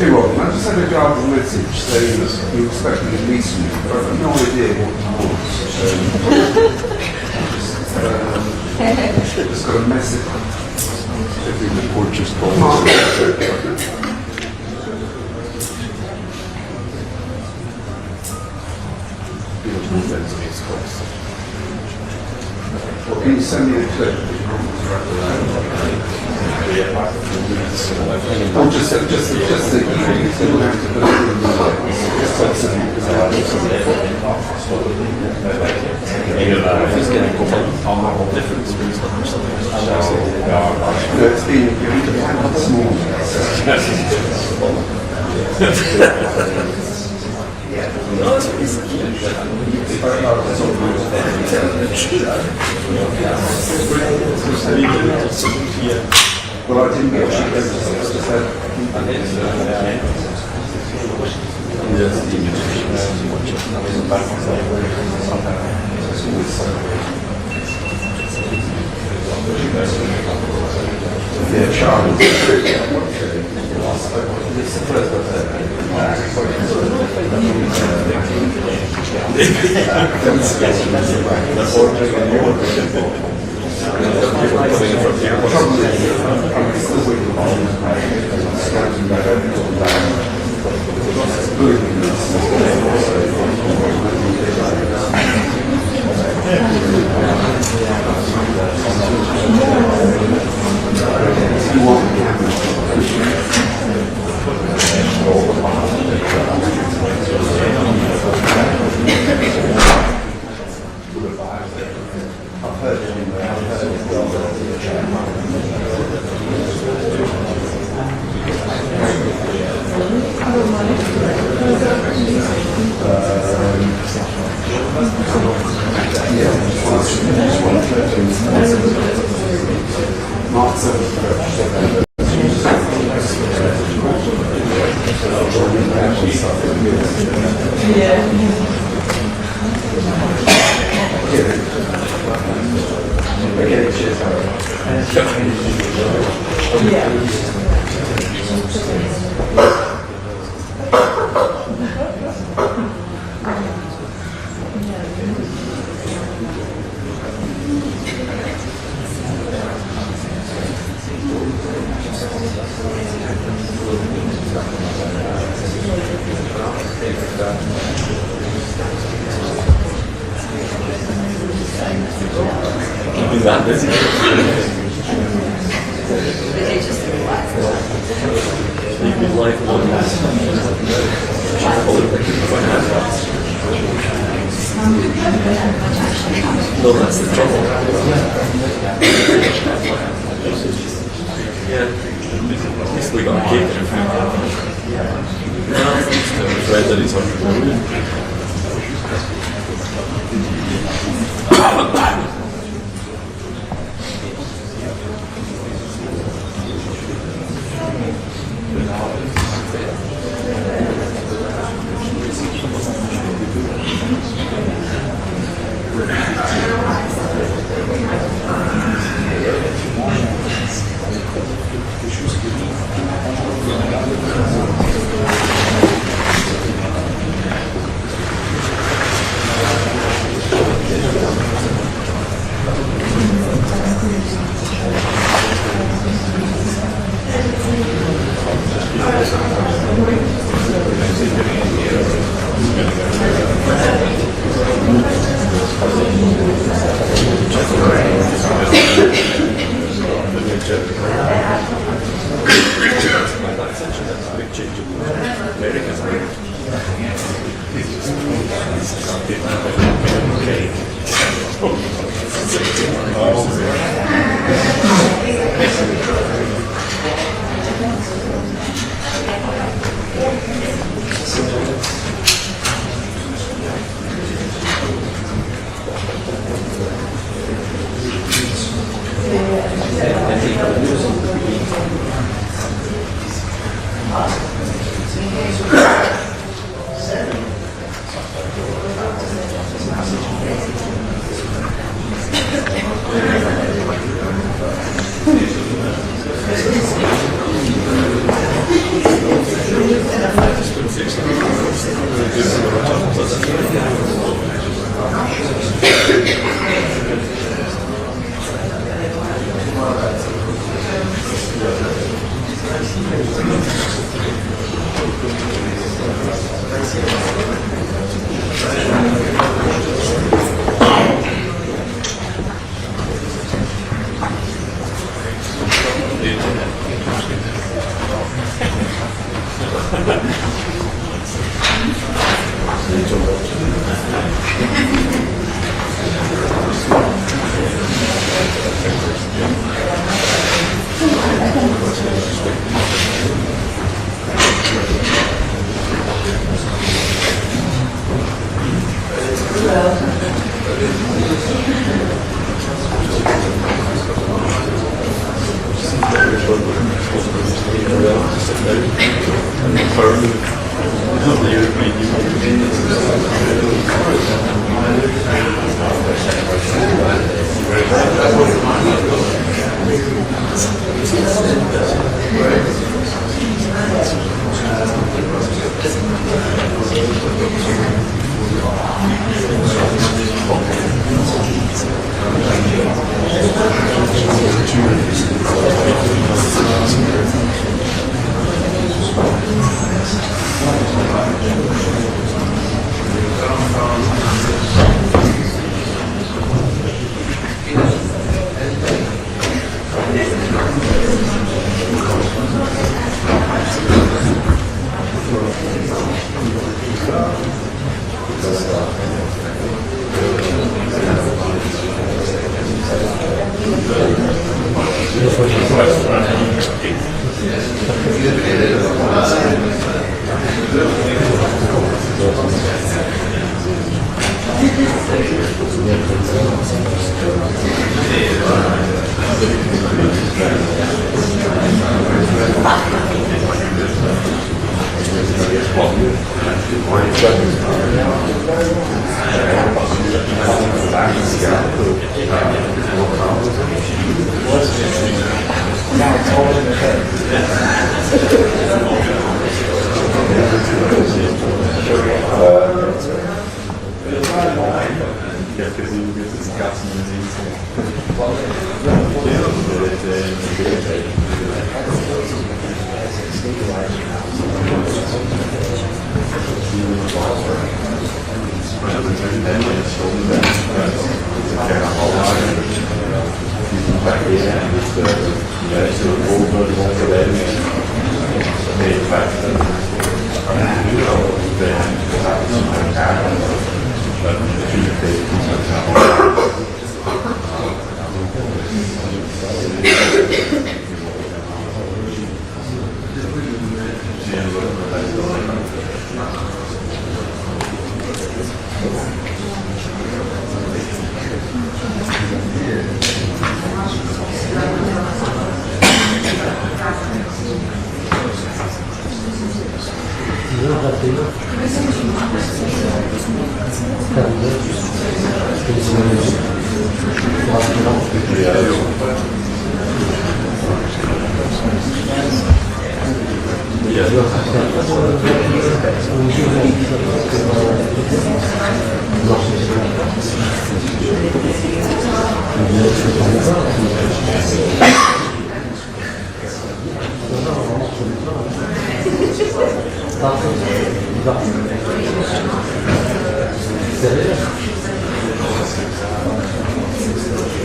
Hey Rob, I just had a garden message saying that you expect me to meet you, but I've no idea what you want. Just got a message. I think the court just told me. Well, can you send me a clip? Or just the it's been small. Well, I didn't get No, that's the trouble. Yeah. At least we got a cake and everything. No, I'm afraid that it's on.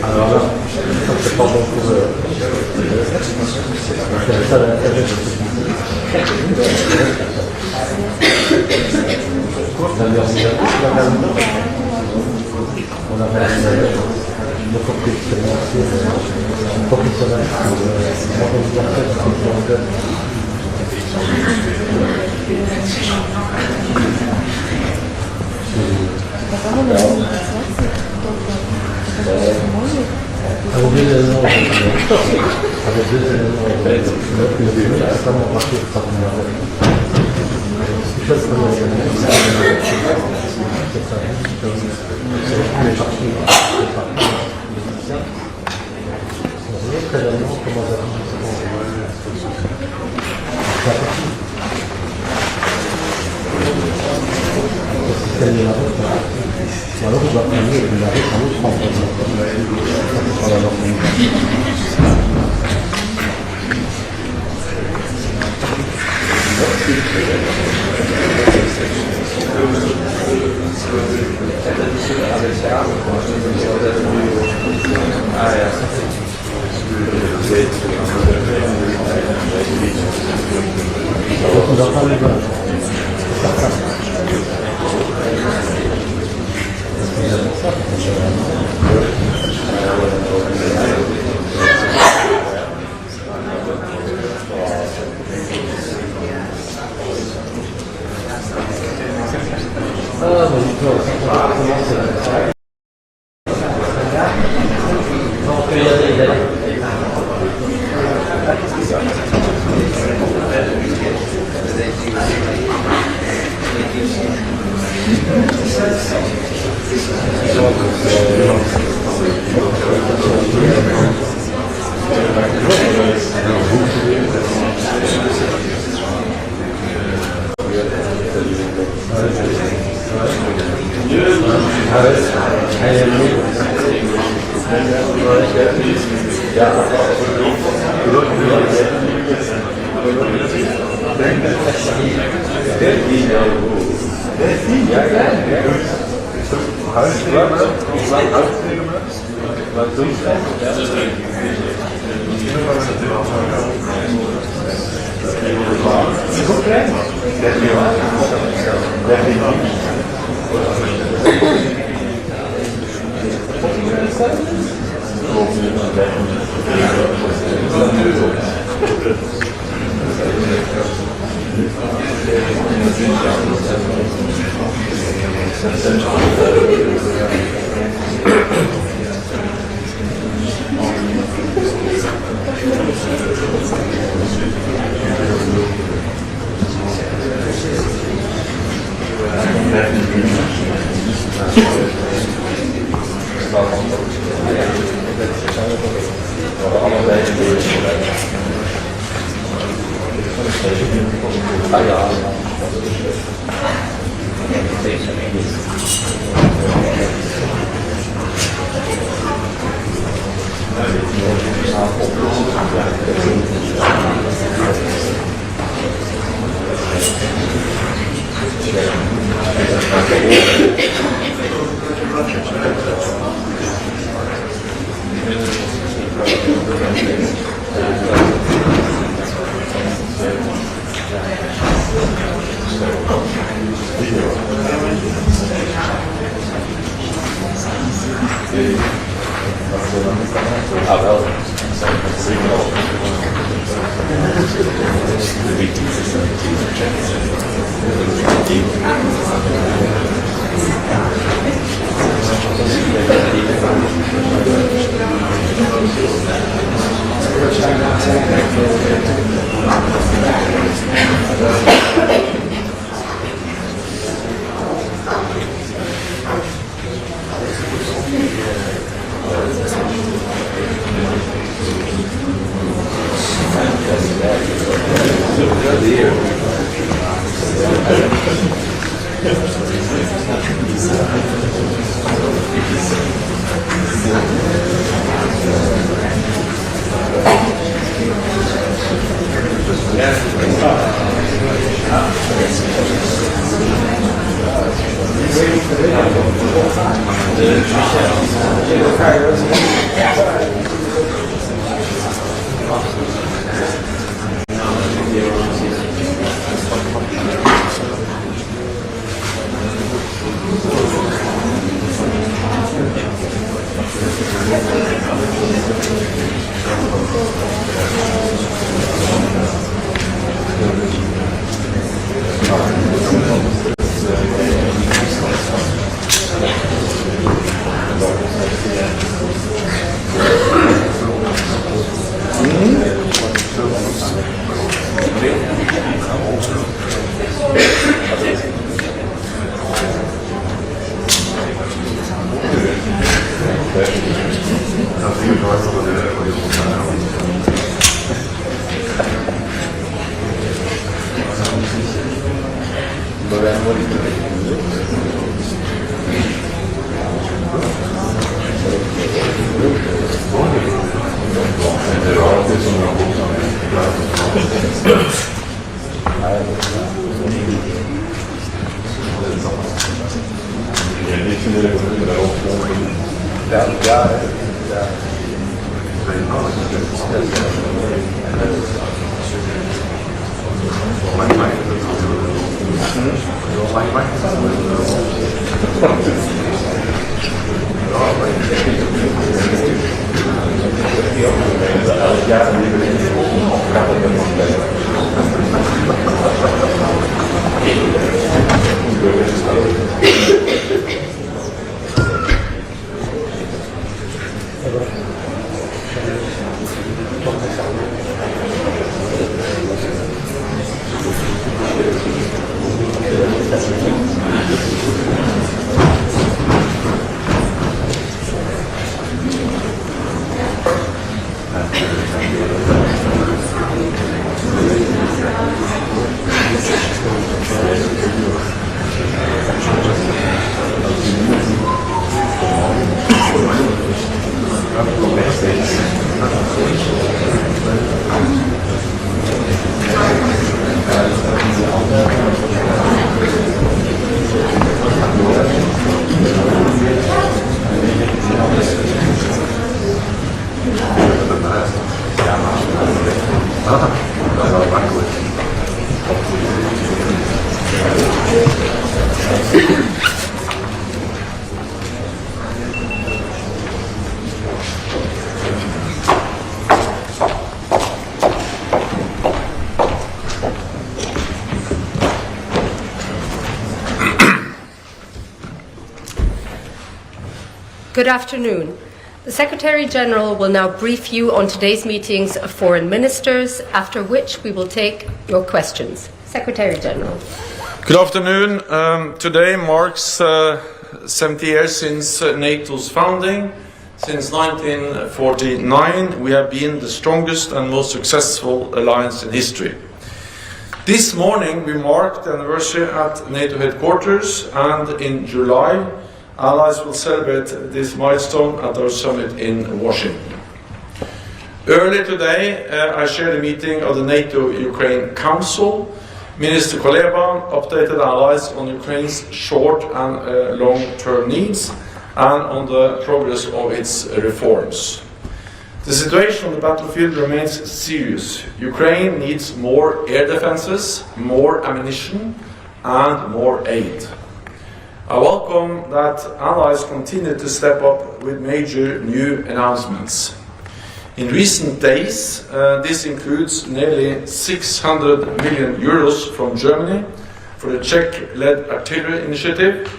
Alors là, c'est pas bon pour eux. C'est ça l'intérêt. On a une professionnel avec deux éléments, le premier, c'est comment partir par une chose comme très vraiment comment ça système de la route. Alors on va prendre la route en autre on va prendre le Good afternoon. The Secretary-General will now brief you on today's meetings of foreign ministers, after which we will take your questions. Secretary-General. Good afternoon. Today marks 70 years since NATO's founding. Since 1949, we have been the strongest and most successful alliance in history. This morning, we marked the anniversary at NATO headquarters, and in July, allies will celebrate this milestone at our summit in Washington. Earlier today, I shared a meeting of the NATO-Ukraine Council. Minister Kuleba updated allies on Ukraine's short and long-term needs and on the progress of its reforms. The situation on the battlefield remains serious. Ukraine needs more air defenses, more ammunition, and more aid. I welcome that allies continue to step up with major new announcements. In recent days, this includes nearly 600 million euros from Germany for the Czech-led artillery initiative,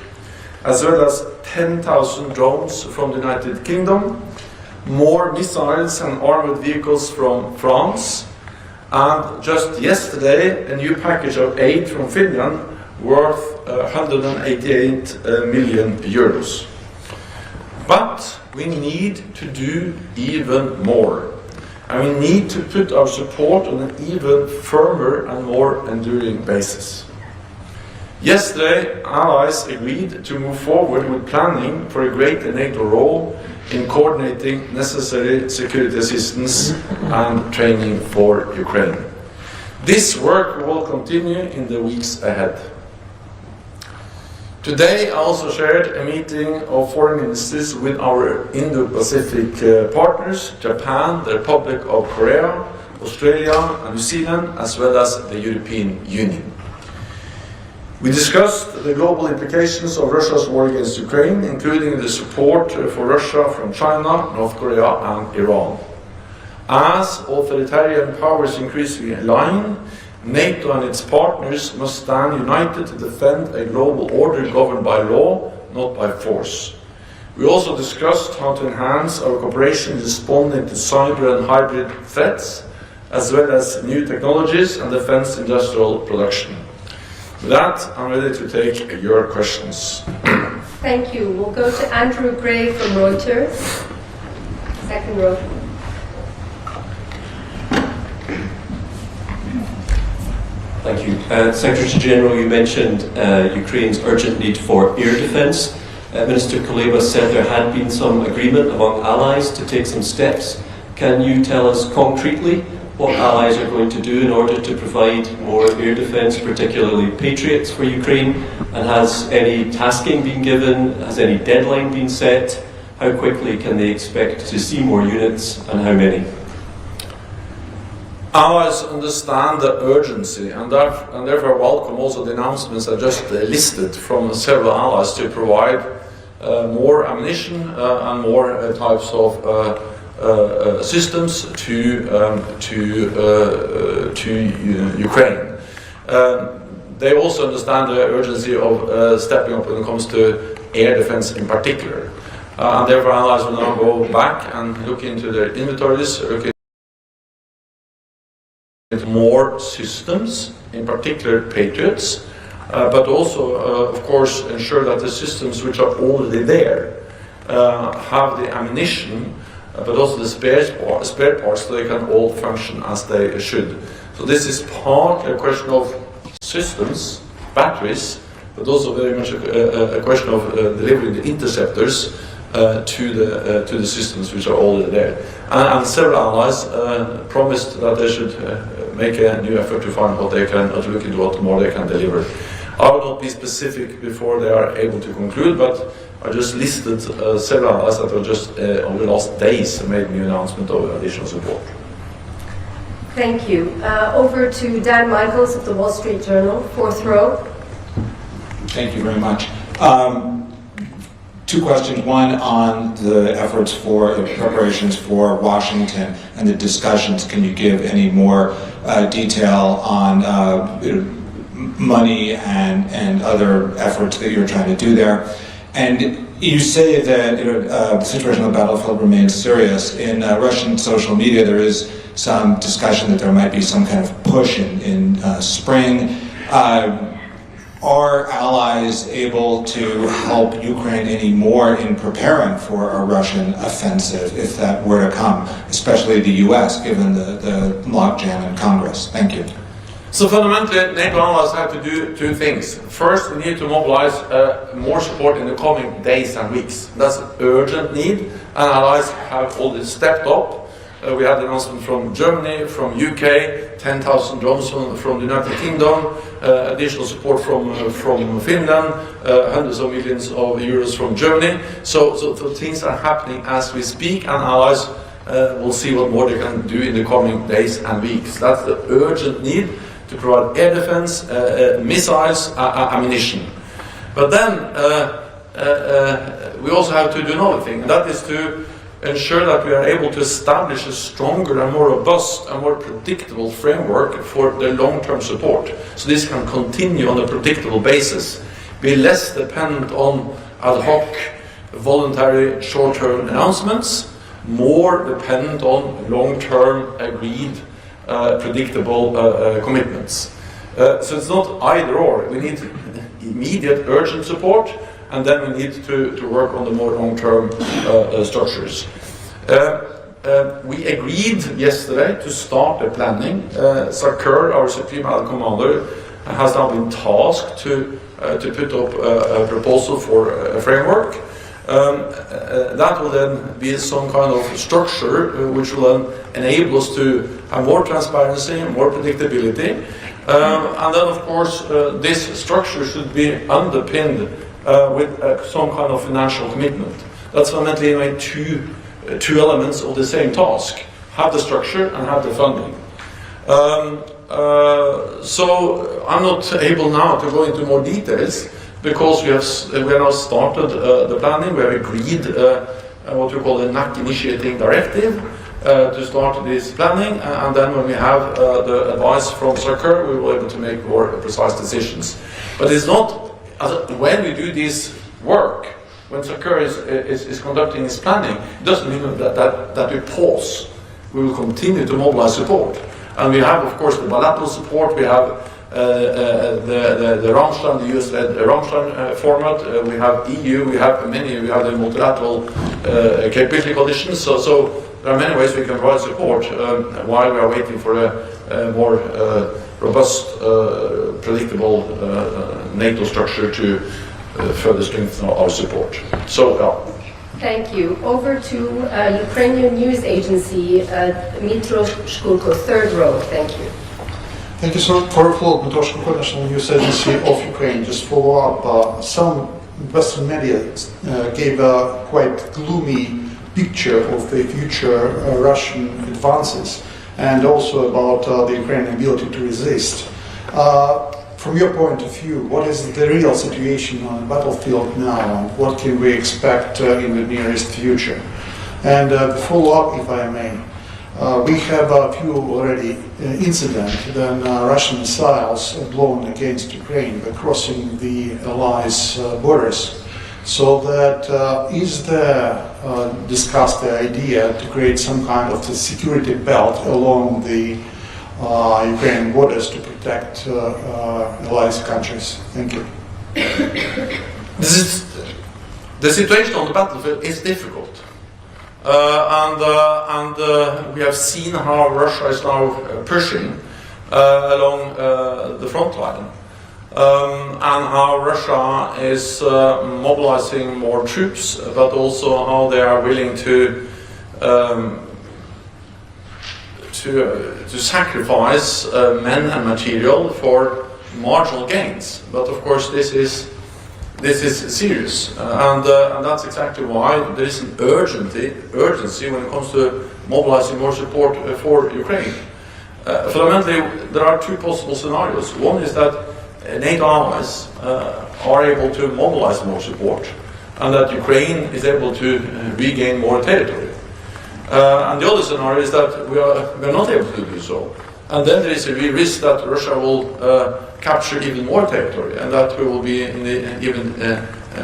as well as 10,000 drones from the United Kingdom, more missiles and armored vehicles from France, and just yesterday a new package of aid from Finland worth 188 million euros. But we need to do even more, and we need to put our support on an even firmer and more enduring basis. Yesterday, allies agreed to move forward with planning for a greater NATO role in coordinating necessary security assistance and training for Ukraine. This work will continue in the weeks ahead. Today I also shared a meeting of foreign ministers with our Indo-Pacific partners, Japan, the Republic of Korea, Australia and New Zealand, as well as the European Union. We discussed the global implications of Russia's war against Ukraine, including the support for Russia from China, North Korea and Iran. As authoritarian powers increasingly align, NATO and its partners must stand united to defend a global order governed by law, not by force. We also discussed how to enhance our cooperation in responding to cyber and hybrid threats, as well as new technologies and defense industrial production. With that, I'm ready to take your questions. Thank you. We'll go to Andrew Gray from Reuters. Second row. Thank you. Secretary General, you mentioned Ukraine's urgent need for air defence. Minister Kuleba said there had been some agreement among allies to take some steps. Can you tell us concretely what allies are going to do in order to provide more air defence, particularly Patriots for Ukraine? And has any tasking been given? Has any deadline been set? How quickly can they expect to see more units, and how many? Allies understand the urgency and therefore welcome also the announcements I just listed from several allies to provide more ammunition and more types of systems to Ukraine. They also understand the urgency of stepping up when it comes to air defense in particular. And therefore allies will now go back and look into their inventories, look into more systems, in particular Patriots, but also, of course, ensure that the systems which are already there have the ammunition, but also the spare parts so they can all function as they should. So this is partly a question of systems, batteries, but also very much a question of delivering the interceptors to the systems which are already there. And several allies promised that they should make a new effort to find what they can, or to look into what more they can deliver. I will not be specific before they are able to conclude, but I just listed several allies that have just over the last days made new announcement of additional support. Thank you. Over to Dan Michaels of the Wall Street Journal, fourth row. Thank you very much. Two questions. One on the efforts for preparations for Washington and the discussions. Can you give any more detail on money and other efforts that you're trying to do there? And you say that the situation on the battlefield remains serious. In Russian social media, there is some discussion that there might be some kind of push in spring. Are allies able to help Ukraine any more in preparing for a Russian offensive if that were to come, especially the US, given the logjam in Congress? Thank you. So fundamentally, NATO allies have to do two things. First, we need to mobilize more support in the coming days and weeks. That's an urgent need, and allies have already stepped up. We had an announcement from Germany, from UK, 10,000 drones from the United Kingdom, additional support from Finland, hundreds of millions of euros from Germany. So things are happening as we speak, and allies will see what more they can do in the coming days and weeks. That's the urgent need to provide air defense, missiles, ammunition. But then we also have to do another thing, and that is to ensure that we are able to establish a stronger and more robust and more predictable framework for the long-term support. So this can continue on a predictable basis, be less dependent on ad hoc, voluntary, short-term announcements, more dependent on long-term, agreed, predictable commitments. So it's not either or. We need immediate, urgent support, and then we need to work on the more long-term structures. We agreed yesterday to start the planning. Sakur, our Supreme Allied Commander, has now been tasked to put up a proposal for a framework. That will then be some kind of structure which will then enable us to have more transparency, more predictability. And then, of course, this structure should be underpinned with some kind of financial commitment. That's fundamentally anyway two elements of the same task: have the structure and have the funding. So I'm not able now to go into more details because we have now started the planning. We have agreed what we call the NAC initiating directive to start this planning, and then when we have the advice from Sakur, we will be able to make more precise decisions. But it's not when we do this work, when Sakur is conducting his planning, it doesn't mean that we pause. We will continue to mobilize support. And we have, of course, the bilateral support. We have the Ramstein, the US-led Ramstein format. We have EU. We have the multilateral capability conditions. So there are many ways we can provide support while we are waiting for a more robust, predictable NATO structure to further strengthen our support. So, Thank you. Over to Ukrainian news agency, Dmytro Shkulko, third row. Thank you. Thank you so much for the floor, Dmytro Shkulko, National News Agency of Ukraine. Just follow up, some Western media gave a quite gloomy picture of the future Russian advances and also about the Ukrainian ability to resist. From your point of view, what is the real situation on the battlefield now, and what can we expect in the nearest future? And follow up, if I may, we have a few already incidents when Russian missiles blown against Ukraine by crossing the allies' borders. So that is there discussed the idea to create some kind of the security belt along the Ukrainian borders to protect allied countries? Thank you. The situation on the battlefield is difficult. And we have seen how Russia is now pushing along the front line. And how Russia is mobilizing more troops, but also how they are willing to sacrifice men and material for marginal gains. But of course, this is serious, and that's exactly why there is an urgency when it comes to mobilizing more support for Ukraine. Fundamentally, there are two possible scenarios. One is that NATO allies are able to mobilize more support, and that Ukraine is able to regain more territory. And the other scenario is that we are not able to do so. And then there is a real risk that Russia will capture even more territory, and that we will be in an even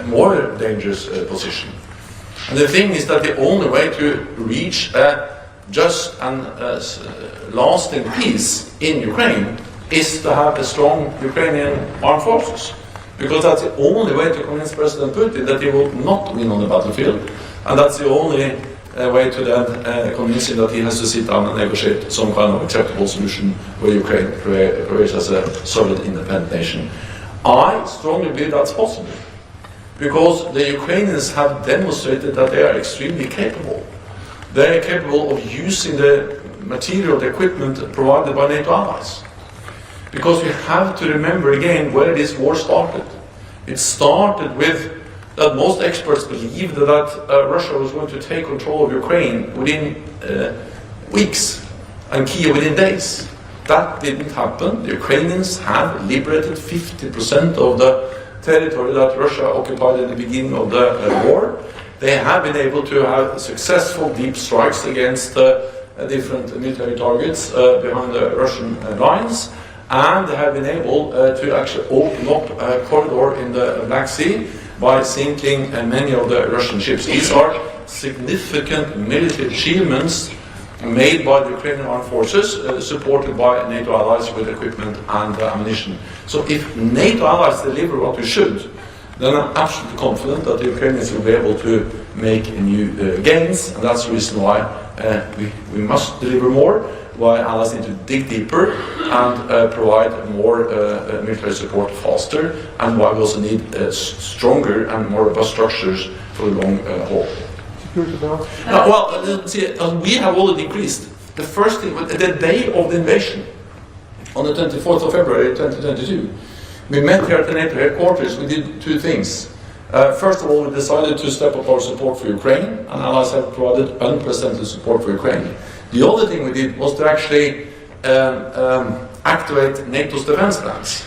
more dangerous position. And the thing is that the only way to reach a just and lasting peace in Ukraine is to have a strong Ukrainian armed forces. Because that's the only way to convince President Putin that he will not win on the battlefield, and that's the only way to then convince him that he has to sit down and negotiate some kind of acceptable solution where Ukraine prevails as a solid independent nation. I strongly believe that's possible, because the Ukrainians have demonstrated that they are extremely capable. They are capable of using the material, the equipment provided by NATO allies. Because we have to remember again where this war started. It started with that most experts believed that Russia was going to take control of Ukraine within weeks and Kiev within days. That didn't happen. The Ukrainians have liberated 50% of the territory that Russia occupied at the beginning of the war. They have been able to have successful deep strikes against different military targets behind the Russian lines. And they have been able to actually open up a corridor in the Black Sea by sinking many of the Russian ships. These are significant military achievements made by the Ukrainian armed forces, supported by NATO allies with equipment and ammunition. So if NATO allies deliver what we should, then I'm absolutely confident that the Ukrainians will be able to make new gains, and that's the reason why we must deliver more, why allies need to dig deeper and provide more military support faster, and why we also need stronger and more robust structures for the long haul. We have already increased. The first thing, the day of the invasion, on the 24th of February 2022, we met here at the NATO headquarters. We did two things. First of all, we decided to step up our support for Ukraine, and allies have provided unprecedented support for Ukraine. The other thing we did was to actually activate NATO's defense plans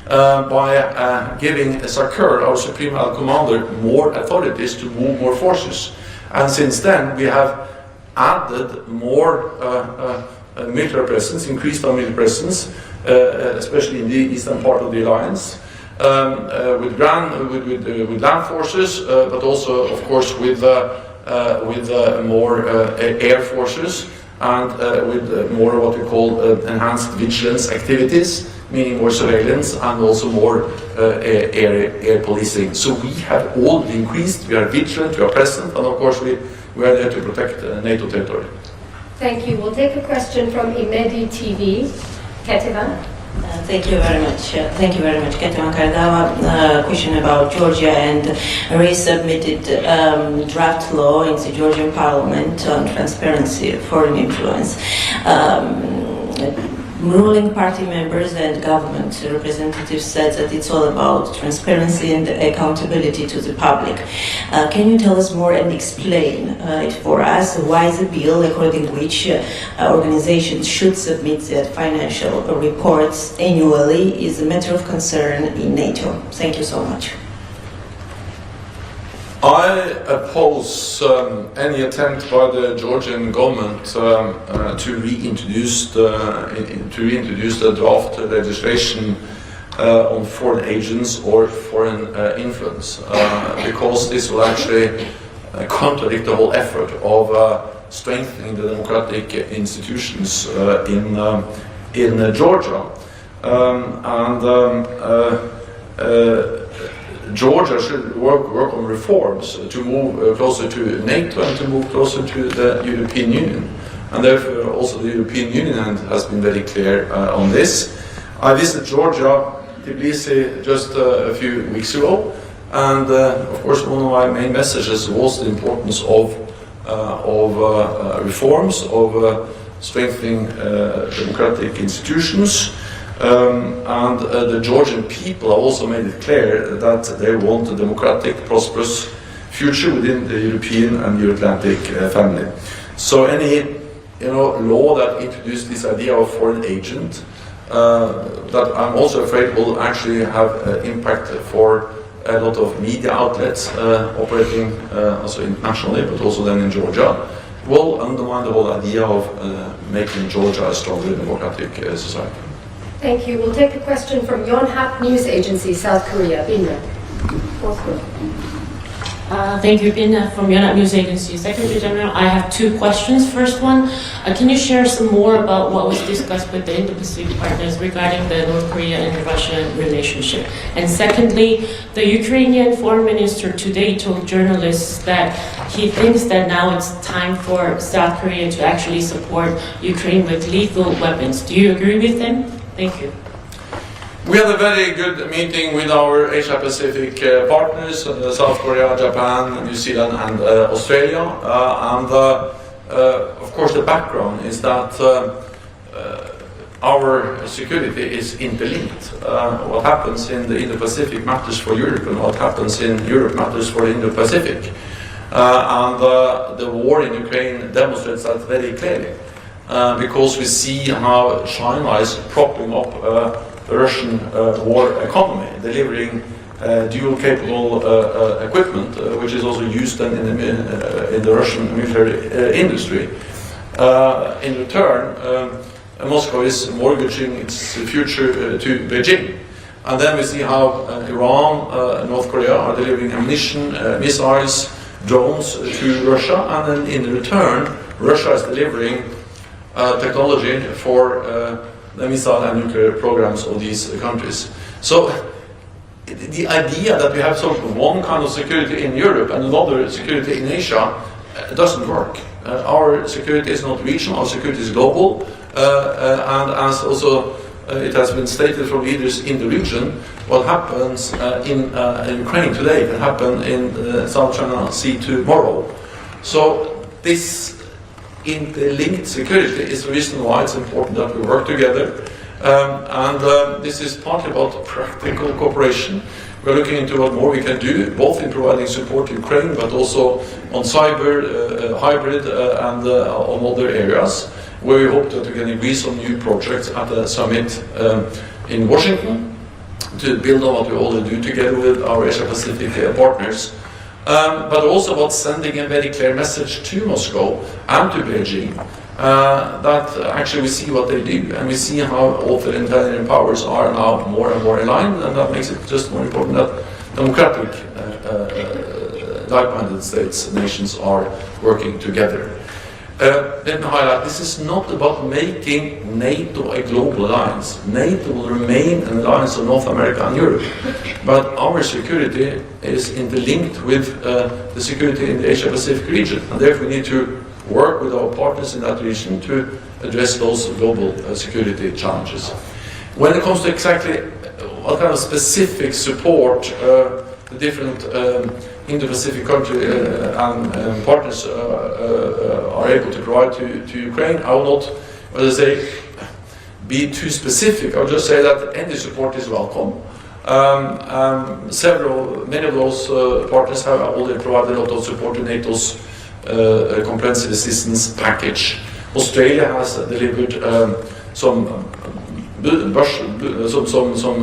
by giving SACEUR, our Supreme Allied Commander, more authorities to move more forces. And since then, we have added more military presence, increased our military presence, especially in the eastern part of the alliance, with land forces, but also, of course, with more air forces, and with more what we call enhanced vigilance activities, meaning more surveillance and also more air policing. So we have all increased, we are vigilant, we are present, and of course we are there to protect NATO territory. Thank you. We'll take a question from Imedi TV. Ketivan. Thank you very much. Thank you very much, Katima Kardava. Question about Georgia and resubmitted draft law in the Georgian parliament on transparency, foreign influence. Ruling party members and government representatives said that it's all about transparency and accountability to the public. Can you tell us more and explain it for us why the bill, according to which organizations should submit their financial reports annually, is a matter of concern in NATO? Thank you so much. I oppose any attempt by the Georgian government to reintroduce the draft legislation on foreign agents or foreign influence, because this will actually contradict the whole effort of strengthening the democratic institutions in Georgia. Georgia should work on reforms to move closer to NATO and to move closer to the European Union. And therefore also the European Union has been very clear on this. I visited Georgia, Tbilisi, just a few weeks ago, and of course one of my main messages was the importance of reforms, of strengthening democratic institutions. And the Georgian people have also made it clear that they want a democratic, prosperous future within the European and Euro-Atlantic family. So any law that introduced this idea of foreign agent, that I'm also afraid will actually have impact for a lot of media outlets operating also internationally, but also then in Georgia, will undermine the whole idea of making Georgia a stronger democratic society. Thank you. We'll take a question from Yonhap News Agency, South Korea. Binna. Thank you, Binna from Yonhap News Agency. Secretary General, I have two questions. First one, can you share some more about what was discussed with the Indo-Pacific partners regarding the North Korea and Russia relationship? And secondly, the Ukrainian foreign minister today told journalists that he thinks that now it's time for South Korea to actually support Ukraine with lethal weapons. Do you agree with him? Thank you. We had a very good meeting with our Asia-Pacific partners, South Korea, Japan, New Zealand and Australia. Of course the background is that our security is interlinked. What happens in the Indo-Pacific matters for Europe, and what happens in Europe matters for the Indo-Pacific. The war in Ukraine demonstrates that very clearly. Because we see how China is propping up the Russian war economy, delivering dual-capable equipment, which is also used then in the Russian military industry. In return, Moscow is mortgaging its future to Beijing. And then we see how Iran and North Korea are delivering ammunition, missiles, drones to Russia, and then in return, Russia is delivering technology for the missile and nuclear programs of these countries. So the idea that we have sort of one kind of security in Europe and another security in Asia doesn't work. Our security is not regional, our security is global, and as also it has been stated from leaders in the region, what happens in Ukraine today can happen in the South China Sea tomorrow. So this interlinked security is the reason why it's important that we work together. This is partly about practical cooperation. We're looking into what more we can do, both in providing support to Ukraine, but also on cyber, hybrid, and on other areas, where we hope that we can agree some new projects at the summit in Washington to build on what we already do together with our Asia-Pacific partners. But also about sending a very clear message to Moscow and to Beijing that actually we see what they do, and we see how authoritarian powers are now more and more aligned, and that makes it just more important that democratic like-minded states, nations are working together. Let me highlight, this is not about making NATO a global alliance. NATO will remain an alliance of North America and Europe, but our security is interlinked with the security in the Asia-Pacific region, and therefore we need to work with our partners in that region to address those global security challenges. When it comes to exactly what kind of specific support the different Indo-Pacific country and partners are able to provide to Ukraine, I will not, as I say, be too specific. I'll just say that any support is welcome. Many of those partners have already provided a lot of support to NATO's comprehensive assistance package. Australia has delivered some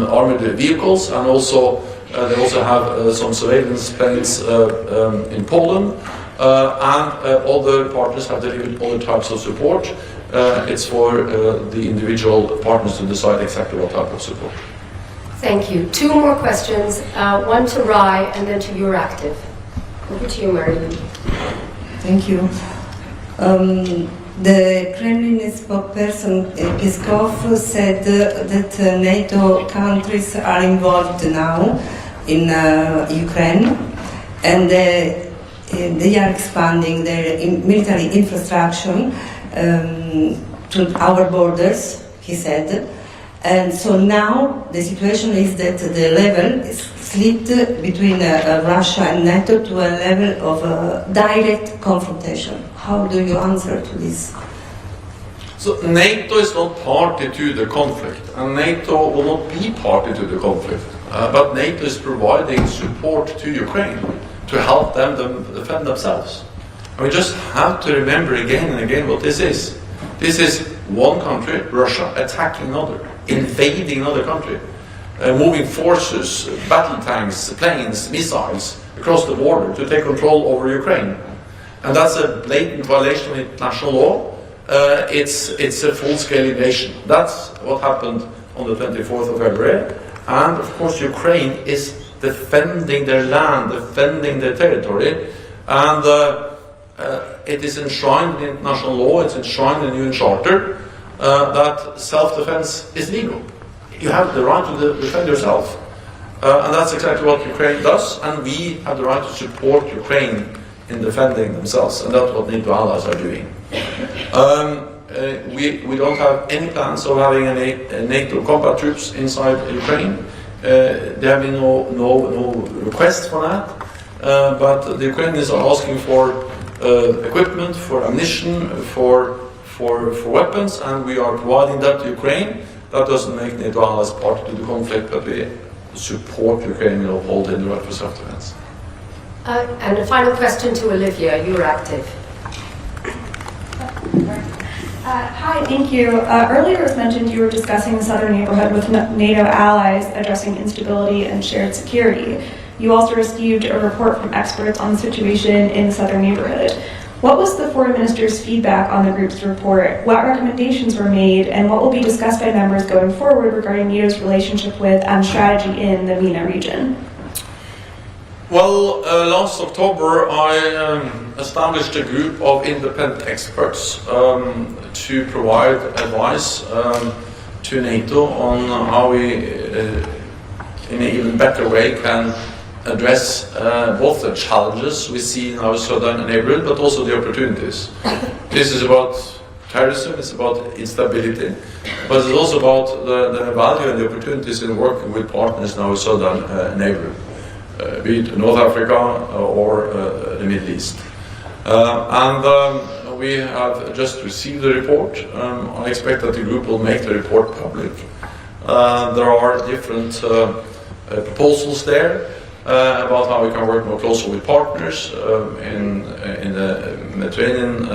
armored vehicles, and also they also have some surveillance planes in Poland, and other partners have delivered other types of support. It's for the individual partners to decide exactly what type of support. Thank you. Two more questions, one to Rai and then to Euractiv. Over to you, Marilyn. Thank you. The Kremlin spokesperson Peskov said that NATO countries are involved now in Ukraine, and they are expanding their military infrastructure to our borders, he said. And so now the situation is that the level is slipped between Russia and NATO to a level of direct confrontation. How do you answer to this? So NATO is not party to the conflict, and NATO will not be party to the conflict. But NATO is providing support to Ukraine to help them defend themselves. And we just have to remember again and again what this is. This is one country, Russia, attacking another, invading another country, moving forces, battle tanks, planes, missiles across the border to take control over Ukraine. And that's a blatant violation of international law. It's a full-scale invasion. That's what happened on the 24th of February. And of course Ukraine is defending their land, defending their territory, and it is enshrined in international law, it's enshrined in the UN Charter, that self-defense is legal. You have the right to defend yourself. And that's exactly what Ukraine does, and we have the right to support Ukraine in defending themselves, and that's what NATO allies are doing. We don't have any plans of having any NATO combat troops inside Ukraine. There have been no requests for that, but the Ukrainians are asking for equipment, for ammunition, for weapons, and we are providing that to Ukraine. That doesn't make NATO allies part of the conflict, but we support Ukraine in upholding the right for self-defense. And a final question to Olivia, Euractiv. Hi, thank you. Earlier it was mentioned you were discussing the southern neighborhood with NATO allies addressing instability and shared security. You also received a report from experts on the situation in the southern neighborhood. What was the foreign minister's feedback on the group's report? What recommendations were made, and what will be discussed by members going forward regarding NATO's relationship with and strategy in the MENA region? Well, last October I established a group of independent experts to provide advice to NATO on how we, in an even better way, can address both the challenges we see in our southern neighborhood, but also the opportunities. This is about terrorism, it's about instability, but it's also about the value and the opportunities in working with partners in our southern neighborhood. Be it North Africa or the Middle East. We have just received the report. I expect that the group will make the report public. There are different proposals there about how we can work more closely with partners in the Mediterranean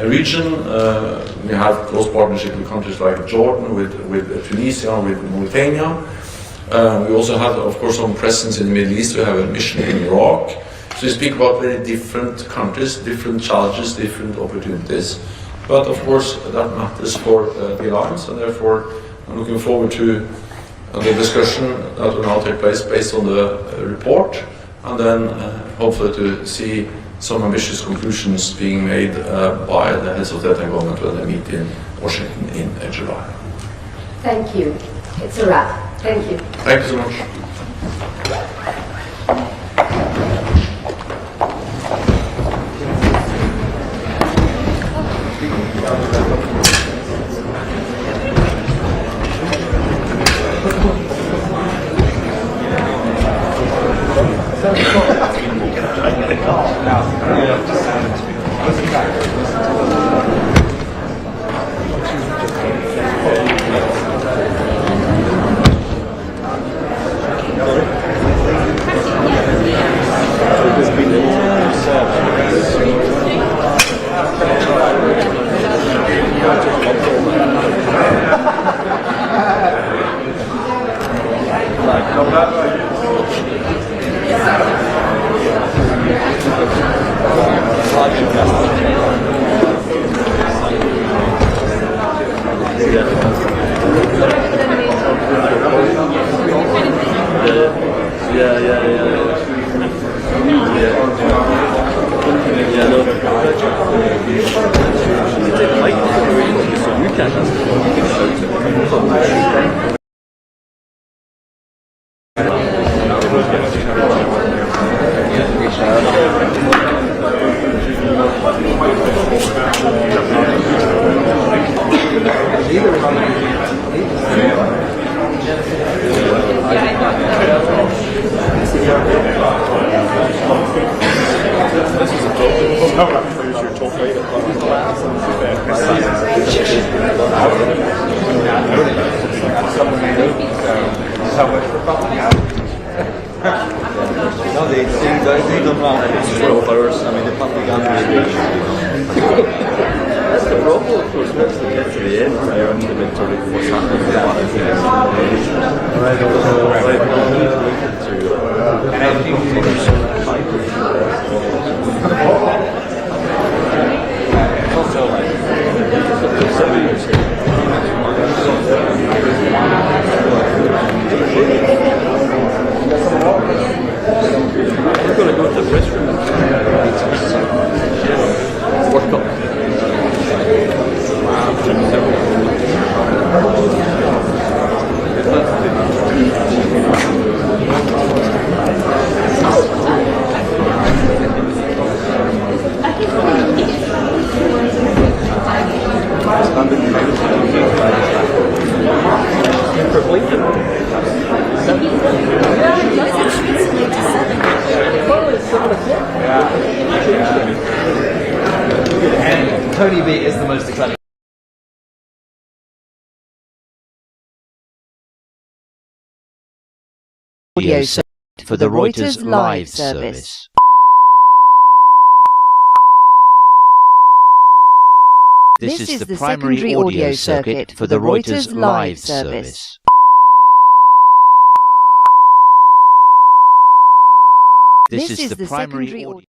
region. We have close partnership with countries like Jordan, with Tunisia, with Mauritania. We also have, of course, some presence in the Middle East. We have a mission in Iraq. So we speak about very different countries, different challenges, different opportunities. But of course, that matters for the alliance, and therefore I'm looking forward to the discussion that will now take place based on the report, and then hopefully to see some ambitious conclusions being made by the heads of state and government when they meet in Washington in July. Thank you. It's a wrap. Thank you. Thank you so much. No, they don't run 12 hours. I mean, the propaganda is that's the problem, of course. Once they get to the end, I only went to read what's happening to one of the we're going to go to the press room and work up. For Blinken. Tony B is the most exciting. Audio for the Reuters live service. This is the primary audio circuit for the Reuters live service. This is the primary audio